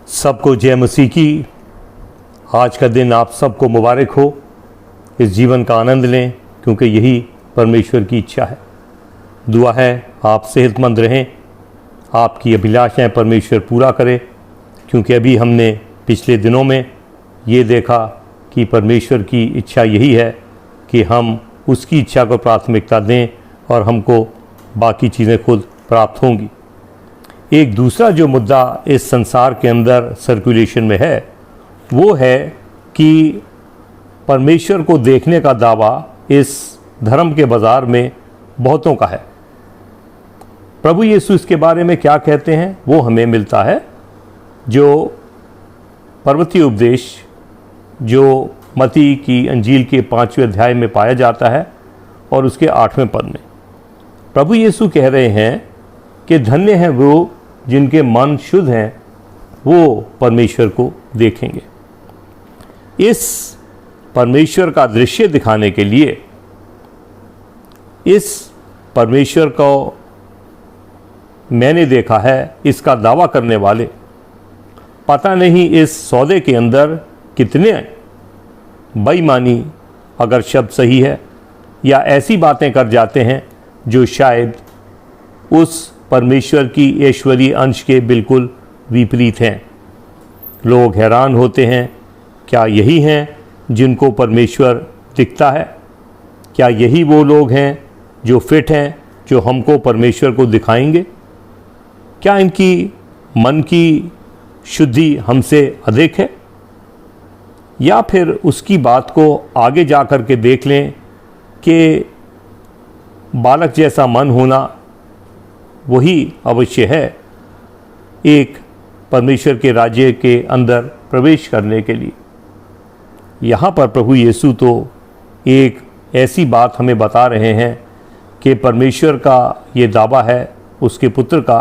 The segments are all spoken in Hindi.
सबको जय मसीह की। आज का दिन आप सबको मुबारक हो। इस जीवन का आनंद लें क्योंकि यही परमेश्वर की इच्छा है। दुआ है आप सेहतमंद रहें, आपकी अभिलाषाएं परमेश्वर पूरा करे, क्योंकि अभी हमने पिछले दिनों में ये देखा कि परमेश्वर की इच्छा यही है कि हम उसकी इच्छा को प्राथमिकता दें और हमको बाकी चीज़ें खुद प्राप्त होंगी। एक दूसरा जो मुद्दा इस संसार के अंदर सर्कुलेशन में है वो है कि परमेश्वर को देखने का दावा इस धर्म के बाज़ार में बहुतों का है। प्रभु यीशु इसके बारे में क्या कहते हैं वो हमें मिलता है, जो पर्वतीय उपदेश जो मत्ती की अंजील के 5वें अध्याय में पाया जाता है और उसके 8वें पद में प्रभु यीशु कह रहे हैं कि धन्य हैं वो जिनके मन शुद्ध हैं, वो परमेश्वर को देखेंगे। इस परमेश्वर का दृश्य दिखाने के लिए, इस परमेश्वर को मैंने देखा है इसका दावा करने वाले पता नहीं इस सौदे के अंदर कितने बेईमानी, अगर शब्द सही है, या ऐसी बातें कर जाते हैं जो शायद उस परमेश्वर की ईश्वरीय अंश के बिल्कुल विपरीत हैं। लोग हैरान होते हैं, क्या यही हैं जिनको परमेश्वर दिखता है? क्या यही वो लोग हैं जो फिट हैं, जो हमको परमेश्वर को दिखाएंगे? क्या इनकी मन की शुद्धि हमसे अधिक है? या फिर उसकी बात को आगे जा कर के देख लें कि बालक जैसा मन होना वही अवश्य है एक परमेश्वर के राज्य के अंदर प्रवेश करने के लिए। यहाँ पर प्रभु यीशु तो एक ऐसी बात हमें बता रहे हैं कि परमेश्वर का ये दावा है उसके पुत्र का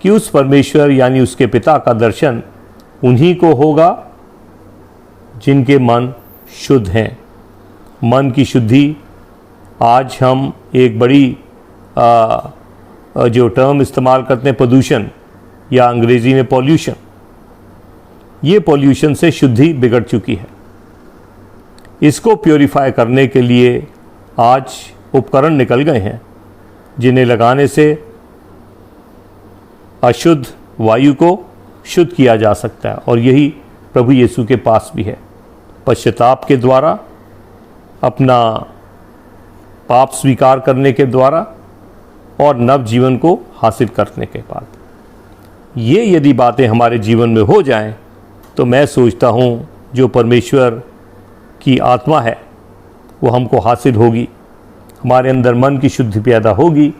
कि उस परमेश्वर यानी उसके पिता का दर्शन उन्हीं को होगा जिनके मन शुद्ध हैं। मन की शुद्धि, आज हम एक बड़ी जो टर्म इस्तेमाल करते हैं प्रदूषण, या अंग्रेज़ी में पॉल्यूशन, ये पॉल्यूशन से शुद्धि बिगड़ चुकी है। इसको प्योरीफाई करने के लिए आज उपकरण निकल गए हैं जिन्हें लगाने से अशुद्ध वायु को शुद्ध किया जा सकता है, और यही प्रभु यीशु के पास भी है। पश्चाताप के द्वारा, अपना पाप स्वीकार करने के द्वारा और नव जीवन को हासिल करने के बाद, ये यदि बातें हमारे जीवन में हो जाएं तो मैं सोचता हूँ जो परमेश्वर की आत्मा है वो हमको हासिल होगी, हमारे अंदर मन की शुद्धि पैदा होगी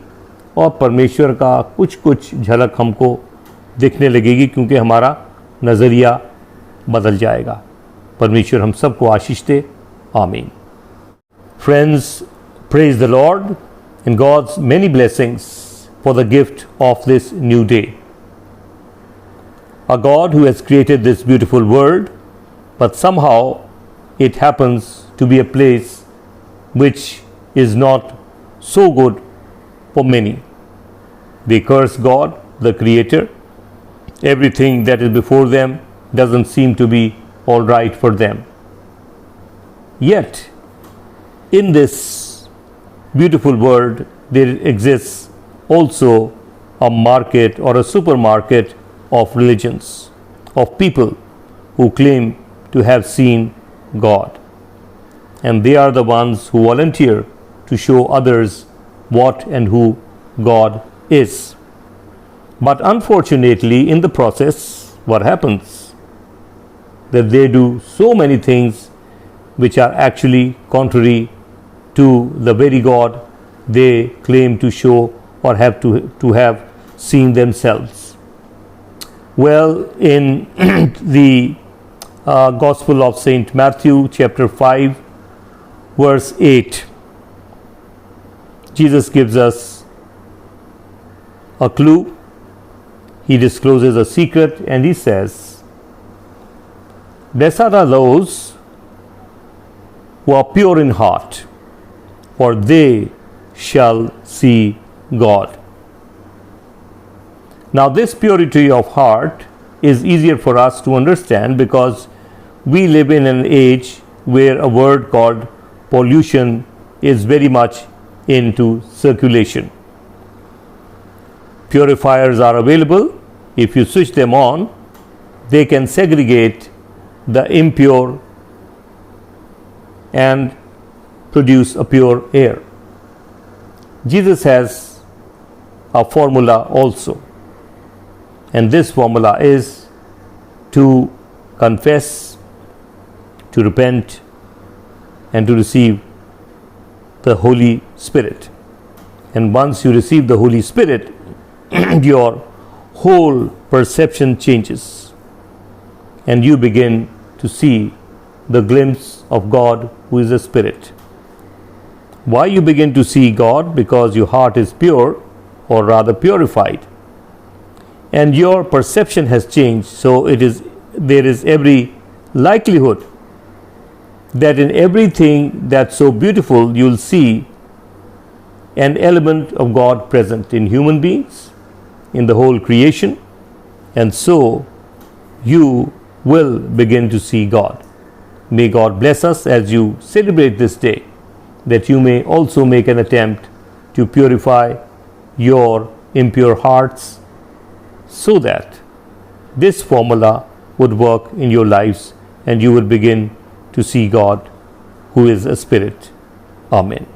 और परमेश्वर का कुछ कुछ झलक हमको दिखने लगेगी, क्योंकि हमारा नज़रिया बदल जाएगा। परमेश्वर हम सबको आशीष दे। आमीन। Friends, praise the Lord and God's many blessings for the gift of this new day. A God who has created this beautiful world, but somehow it happens to be a place which is not so good for many. They curse God, the Creator. Everything that is before them doesn't seem to be all right for them. Yet, in this beautiful world, there exists also a market or a supermarket of religions, of people who claim to have seen God. And they are the ones who volunteer to show others what and who God is. But unfortunately, in the process, what happens? That they do so many things which are actually contrary to the very God they claim to show or have to have seen themselves. Well, in the Gospel of Saint Matthew, chapter 5, verse 8, Jesus gives us a clue. He discloses a secret and he says, "Blessed are those who are pure in heart, for they shall see God." Now, this purity of heart is easier for us to understand because we live in an age where a word called pollution is very much into circulation. Purifiers are available. If you switch them on, they can segregate the impure and produce a pure air. Jesus has a formula also, and this formula is to confess, to repent, and to receive the Holy Spirit. And once you receive the Holy Spirit, your whole perception changes, and you begin to see the glimpse of God, who is a spirit. Why you begin to see God? Because your heart is pure, or rather purified, and your perception has changed. So there is every likelihood that in everything that's so beautiful, you'll see an element of God present in human beings, in the whole creation, and so you will begin to see God. May God bless us as you celebrate this day, that you may also make an attempt to purify your impure hearts, so that this formula would work in your lives and you would begin to see God, who is a spirit. Amen.